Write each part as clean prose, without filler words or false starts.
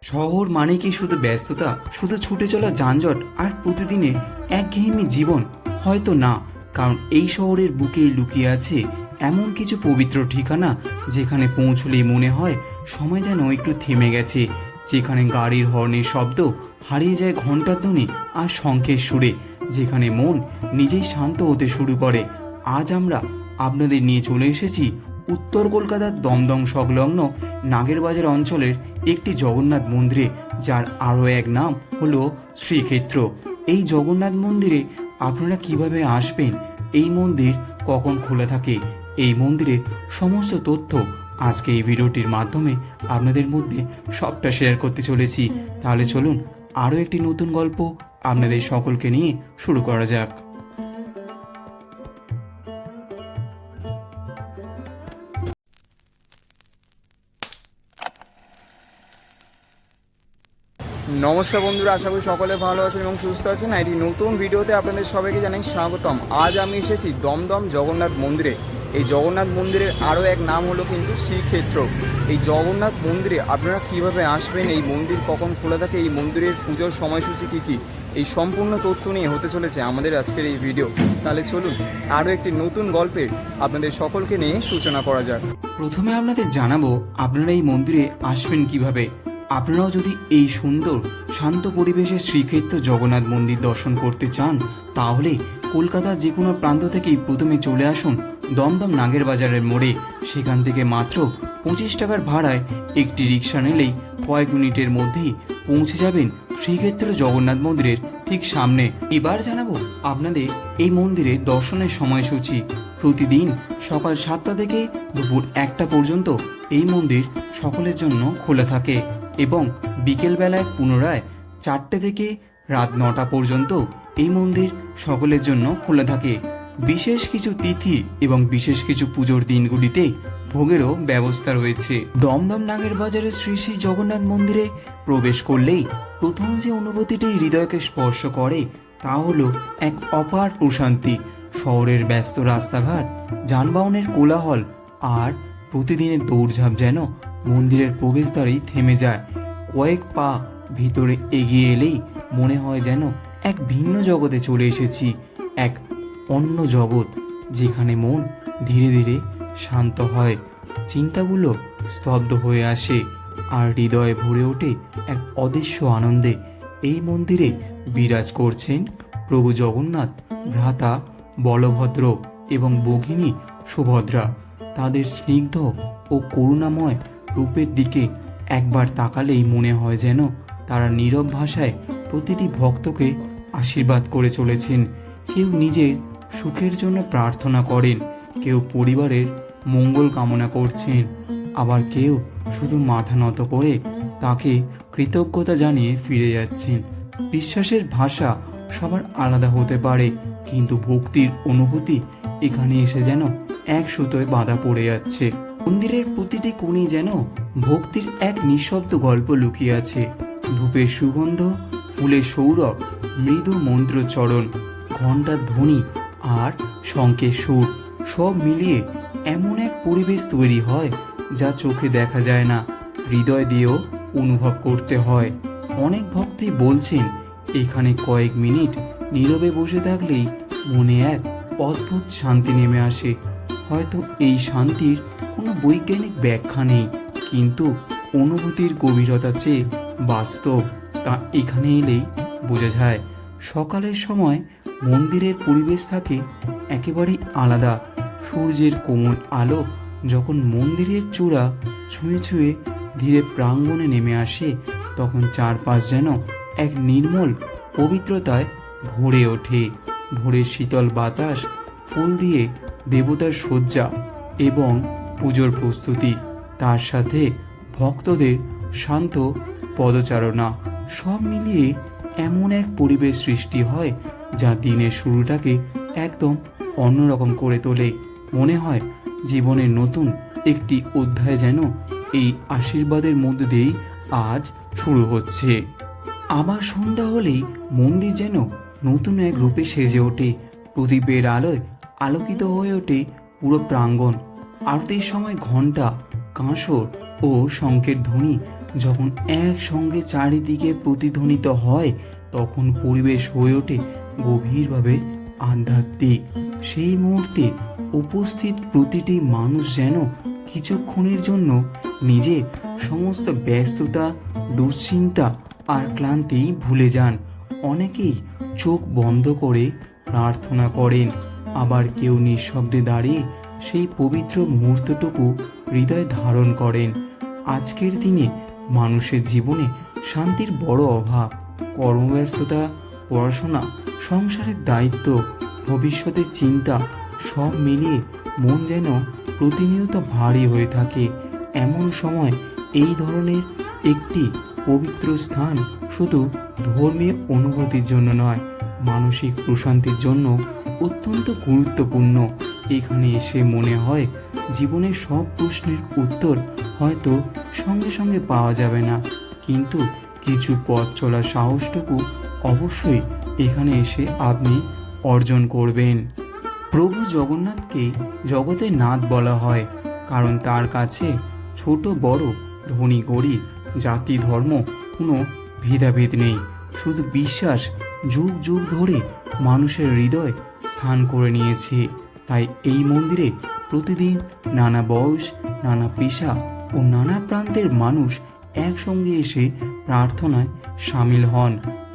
শহর মানে কি শুধু ব্যস্ততা, শুধু ছুটে চলা যানজট আর প্রতিদিনের একঘেয়েমি জীবন? হয়তো না, কারণ এই শহরের বুকেই লুকিয়ে আছে এমন কিছু পবিত্র ঠিকানা যেখানে পৌঁছলেই মনে হয় সময় যেন একটু থেমে গেছে, যেখানে গাড়ির হর্নের শব্দ হারিয়ে যায় ঘণ্টার ধ্বনি আর শঙ্খের সুরে, যেখানে মন নিজেই শান্ত হতে শুরু করে। আজ আমরা আপনাদের নিয়ে চলে এসেছি উত্তর কলকাতার দমদম সংলগ্ন নাগেরবাজার অঞ্চলের একটি জগন্নাথ মন্দিরে, যার আরও এক নাম হলো শ্রীক্ষেত্র। এই জগন্নাথ মন্দিরে আপনারা কিভাবে আসবেন, এই মন্দির কখন খোলা থাকে, এই মন্দিরে সমস্ত তথ্য আজকে এই ভিডিওটির মাধ্যমে আপনাদের মধ্যে সবটা শেয়ার করতে চলেছি। তাহলে চলুন আরও একটি নতুন গল্প আপনাদের সকলকে নিয়ে শুরু করা যাক। নমস্কার বন্ধুরা, আশা করি সকলে ভালো আছেন এবং সুস্থ আছেন। এটি নতুন ভিডিওতে আপনাদের সবাইকে জানাই স্বাগতম। আজ আমি এসেছি দমদম জগন্নাথ মন্দিরে। এই জগন্নাথ মন্দিরের আরও এক নাম হলো কিন্তু শ্রীক্ষেত্র। এই জগন্নাথ মন্দিরে আপনারা কিভাবে আসবেন, এই মন্দির কখন খোলা থাকে, এই মন্দিরের পুজোর সময়সূচি কী কী, এই সম্পূর্ণ তথ্য নিয়ে হতে চলেছে আমাদের আজকের এই ভিডিও। তাহলে চলুন আরও একটি নতুন গল্পের আপনাদের সকলকে নিয়ে সূচনা করা যাক। প্রথমে আপনাদের জানাবো আপনারা এই মন্দিরে আসবেন কিভাবে। আপনারাও যদি এই সুন্দর শান্ত পরিবেশে শ্রীক্ষেত্র জগন্নাথ মন্দির দর্শন করতে চান, তাহলে কলকাতার যে কোনো প্রান্ত থেকেই প্রথমে চলে আসুন দমদম নাগেরবাজারের মোড়ে। সেখান থেকে মাত্র 25 টাকার ভাড়ায় একটি রিক্সা নিলেই কয়েক মিনিটের মধ্যেই পৌঁছে যাবেন শ্রীক্ষেত্র জগন্নাথ মন্দিরের ঠিক সামনে। এবার জানাবো আপনাদের এই মন্দিরের দর্শনের সময়সূচি। প্রতিদিন সকাল 7টা থেকে দুপুর 1টা পর্যন্ত এই মন্দির সকলের জন্য খোলা থাকে এবং বিকেলবেলায় পুনরায় 4টে থেকে রাত 9টা পর্যন্ত এই মন্দির সকলের জন্য খোলা থাকে। বিশেষ কিছু তিথি এবং বিশেষ কিছু পুজোর দিনগুলিতে ভোগেরও ব্যবস্থা রয়েছে। দমদম নাগেরবাজারের শ্রী শ্রী জগন্নাথ মন্দিরে প্রবেশ করলেই প্রথম যে অনুভূতিটি হৃদয়কে স্পর্শ করে তা হলো এক অপার প্রশান্তি। শহরের ব্যস্ত রাস্তাঘাট, যানবাহনের কোলাহল আর প্রতিদিনের দৌড়ঝাঁপ যেন মন্দিরের প্রবেশদ্বারেই থেমে যায়। কয়েক পা ভিতরে এগিয়ে এলেই মনে হয় যেন এক ভিন্ন জগতে চলে এসেছি, এক অন্য জগৎ যেখানে মন ধীরে ধীরে শান্ত হয়, চিন্তাগুলো স্তব্ধ হয়ে আসে আর হৃদয়ে ভরে ওঠে এক অদৃশ্য আনন্দে। এই মন্দিরে বিরাজ করছেন প্রভু জগন্নাথ, ভ্রাতা বলভদ্র এবং ভগিনী সুভদ্রা। তাদের স্নিগ্ধ ও করুণাময় রূপের দিকে একবার তাকালেই মনে হয় যেন তারা নীরব ভাষায় প্রতিটি ভক্তকে আশীর্বাদ করে চলেছেন। কেউ নিজের সুখের জন্য প্রার্থনা করেন, কেউ পরিবারের মঙ্গল কামনা করছেন, আবার কেউ শুধু মাথা নত করে তাকে কৃতজ্ঞতা জানিয়ে ফিরে যাচ্ছেন। বিশ্বাসের ভাষা সবার আলাদা হতে পারে, কিন্তু ভক্তির অনুভূতি এখানে এসে যেন এক সুতোয় বাঁধা পড়ে যাচ্ছে। মন্দিরের প্রতিটি কোণে যেন ভক্তির এক নিঃশব্দ গল্প লুকিয়ে আছে। ধূপের সুগন্ধ, ফুলের সৌরভ, মৃদু মন্ত্রচরণ, ঘণ্টার ধ্বনি আর শঙ্খের সুর সব মিলিয়ে এমন এক পরিবেশ তৈরি হয় যা চোখে দেখা যায় না, হৃদয় দিয়েও অনুভব করতে হয়। অনেক ভক্তই বলছেন এখানে কয়েক মিনিট নীরবে বসে থাকলেই মনে এক অদ্ভুত শান্তি নেমে আসে। হয়তো এই শান্তির কোনো বৈজ্ঞানিক ব্যাখ্যা নেই, কিন্তু অনুভূতির গভীরতা চেয়ে বাস্তব তা এখানে এলেই বোঝা যায়। সকালের সময় মন্দিরের পরিবেশ থাকে একেবারেই আলাদা। সূর্যের কোমল আলো যখন মন্দিরের চূড়া ছুঁয়ে ছুঁয়ে ধীরে প্রাঙ্গণে নেমে আসে, তখন চারপাশ যেন এক নির্মল পবিত্রতায় ভরে ওঠে। ভোরের শীতল বাতাস, ফুল দিয়ে দেবতার সজ্জা এবং পুজোর প্রস্তুতি, তার সাথে ভক্তদের শান্ত পদচারণা, সব মিলিয়ে এমন এক পরিবেশ সৃষ্টি হয় যা দিনের শুরুটাকে একদম অন্যরকম করে তোলে। মনে হয় জীবনের নতুন একটি অধ্যায় যেন এই আশীর্বাদের মধ্যে দিয়েই আজ শুরু হচ্ছে। আবার সন্ধ্যা হলেই মন্দির যেন নতুন এক রূপে সেজে ওঠে। প্রদীপের আলোয় আলোকিত হয়ে ওঠে পুরো প্রাঙ্গণ। আরতির সময় ঘণ্টা, কাঁসর ও শঙ্খের ধ্বনি যখন একসঙ্গে চারিদিকে প্রতিধ্বনিত হয় তখন পরিবেশ হয়ে ওঠে গভীরভাবে আধ্যাত্মিক। সেই মুহূর্তে উপস্থিত প্রতিটি মানুষ যেন কিছুক্ষণের জন্য নিজের সমস্ত ব্যস্ততা, দুশ্চিন্তা আর ক্লান্তি ভুলে যান। অনেকেই চোখ বন্ধ করে প্রার্থনা করেন, আবার কেউ নিঃশব্দে দাঁড়িয়ে সেই পবিত্র মুহূর্তটুকু হৃদয়ে ধারণ করেন। আজকের দিনে মানুষের জীবনে শান্তির বড় অভাব। কর্মব্যস্ততা, পড়াশোনা, সংসারের দায়িত্ব, ভবিষ্যতের চিন্তা সব মিলিয়ে মন যেন প্রতিনিয়ত ভারী হয়ে থাকে। এমন সময় এই ধরনের একটি পবিত্র স্থান শুধু ধর্মীয় অনুভূতির জন্য নয়, মানসিক প্রশান্তির জন্য অত্যন্ত গুরুত্বপূর্ণ। এখানে এসে মনে হয় জীবনের সব প্রশ্নের উত্তর হয়তো সঙ্গে সঙ্গে পাওয়া যাবে না, কিন্তু কিছু পথ চলার সাহসটুকু অবশ্যই এখানে এসে আপনি অর্জন করবেন। প্রভু জগন্নাথকে জগতের নাথ বলা হয়, কারণ তার কাছে ছোট বড়, ধনী গরিব, জাতি ধর্ম কোনো ভেদাভেদ নেই। শুধু বিশ্বাস যুগ যুগ ধরে মানুষের হৃদয় স্থান করে নিয়েছে। তাই এই মন্দিরে প্রতিদিন নানা বয়স, নানা পেশা ও নানা প্রান্তের মানুষ একসঙ্গে এসে প্রার্থনায় সামিল হন।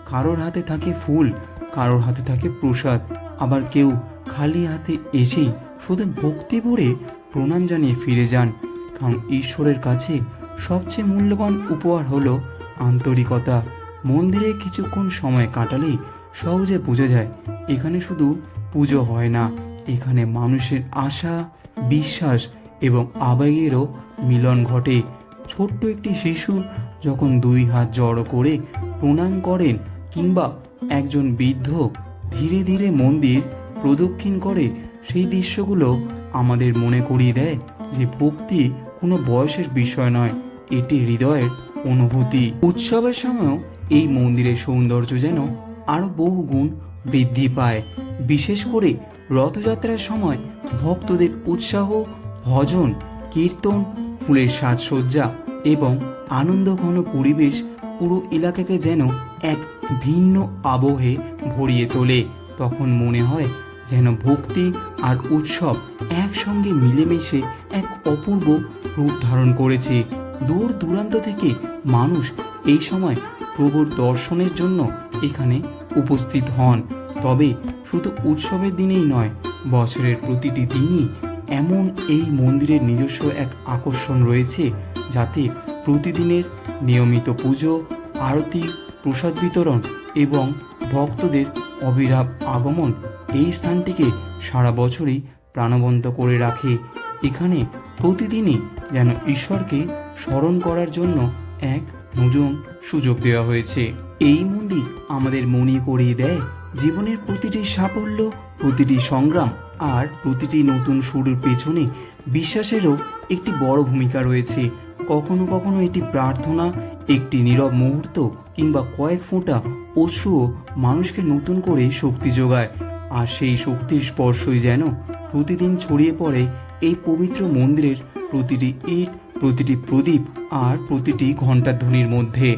কারোর হাতে থাকে ফুল, কারোর হাতে থাকে প্রসাদ, আবার কেউ খালি হাতে এসেই শুধু ভক্তি ভরে প্রণাম জানিয়ে ফিরে যান। কারণ ঈশ্বরের কাছে সবচেয়ে মূল্যবান উপহার হলো আন্তরিকতা। মন্দিরে কিছুক্ষণ সময় কাটালেই সহজে বোঝা যায় এখানে শুধু পুজো হয় না, এখানে মানুষের আশা, বিশ্বাস এবং আবেগেরও মিলন ঘটে। ছোট্ট একটি শিশু যখন দুই হাত জড়ো করে প্রণাম করেন, কিংবা একজন বৃদ্ধ ধীরে ধীরে মন্দির প্রদক্ষিণ করে, সেই দৃশ্যগুলো আমাদের মনে করিয়ে দেয় যে ভক্তি কোনো বয়সের বিষয় নয়, এটি হৃদয়ের অনুভূতি। উৎসবের সময়ও এই মন্দিরের সৌন্দর্য যেন আরও বহু গুণ বৃদ্ধি পায়। বিশেষ করে রথযাত্রার সময় ভক্তদের উৎসাহ, ভজন, কীর্তন, ফুলের সাজসজ্জা এবং আনন্দঘন পরিবেশ পুরো এলাকাকে যেন এক ভিন্ন আবহে ভরিয়ে তোলে। তখন মনে হয় যেন ভক্তি আর উৎসব একসঙ্গে মিলেমিশে এক অপূর্ব রূপ ধারণ করেছে। দূর দূরান্ত থেকে মানুষ এই সময় প্রভুর দর্শনের জন্য এখানে উপস্থিত হন। তবে শুধু উৎসবের দিনেই নয়, বছরের প্রতিটি দিনই এমন এই মন্দিরের নিজস্ব এক আকর্ষণ রয়েছে, যাতে প্রতিদিনের নিয়মিত পুজো, আরতি, প্রসাদ বিতরণ এবং ভক্তদের অবিরাম আগমন এই স্থানটিকে সারা বছরই প্রাণবন্ত করে রাখে। এখানে প্রতিদিনই যেন ঈশ্বরকে স্মরণ করার জন্য এক নতুন সুযোগ দেওয়া হয়েছে। এই মন্দির আমাদের মনে করিয়ে দেয় জীবনের প্রতিটি সাফল্য, প্রতিটি সংগ্রাম আর প্রতিটি নতুন শুরুর পেছনে বিশ্বাসেরও একটি বড় ভূমিকা রয়েছে। কখনো কখনো এটি প্রার্থনা, একটি নীরব মুহূর্ত কিংবা কয়েক ফোঁটা অশ্রুও মানুষকে নতুন করে শক্তি যোগায়। আর সেই শক্তির স্পর্শই যেন প্রতিদিন ছড়িয়ে পড়ে এই পবিত্র মন্দিরের প্রতিটি ইট, প্রতিটি প্রদীপ আর প্রতিটি ঘণ্টার ধ্বনির মধ্যে।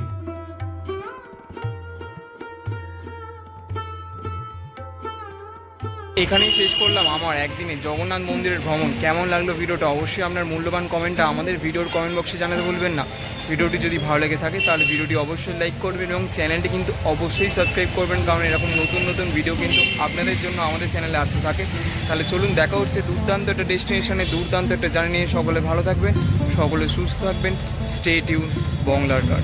এখানেই শেষ করলাম আমার একদিনে জগন্নাথ মন্দিরের ভ্রমণ। কেমন লাগলো ভিডিওটা অবশ্যই আপনার মূল্যবান কমেন্টটা আমাদের ভিডিওর কমেন্ট বক্সে জানাতে ভুলবেন না। ভিডিওটি যদি ভালো লেগে থাকে তাহলে ভিডিওটি অবশ্যই লাইক করবেন এবং চ্যানেলটি কিন্তু অবশ্যই সাবস্ক্রাইব করবেন, কারণ এরকম নতুন নতুন ভিডিও কিন্তু আপনাদের জন্য আমাদের চ্যানেলে আসতে থাকে। তাহলে চলুন, দেখা হচ্ছে দুর্দান্ত একটা ডেস্টিনেশনে, দুর্দান্ত একটা জার্নি নিয়ে। সকলে ভালো থাকবেন, সকলে সুস্থ থাকবেন। স্টে টিউন বাংলার গার্ড।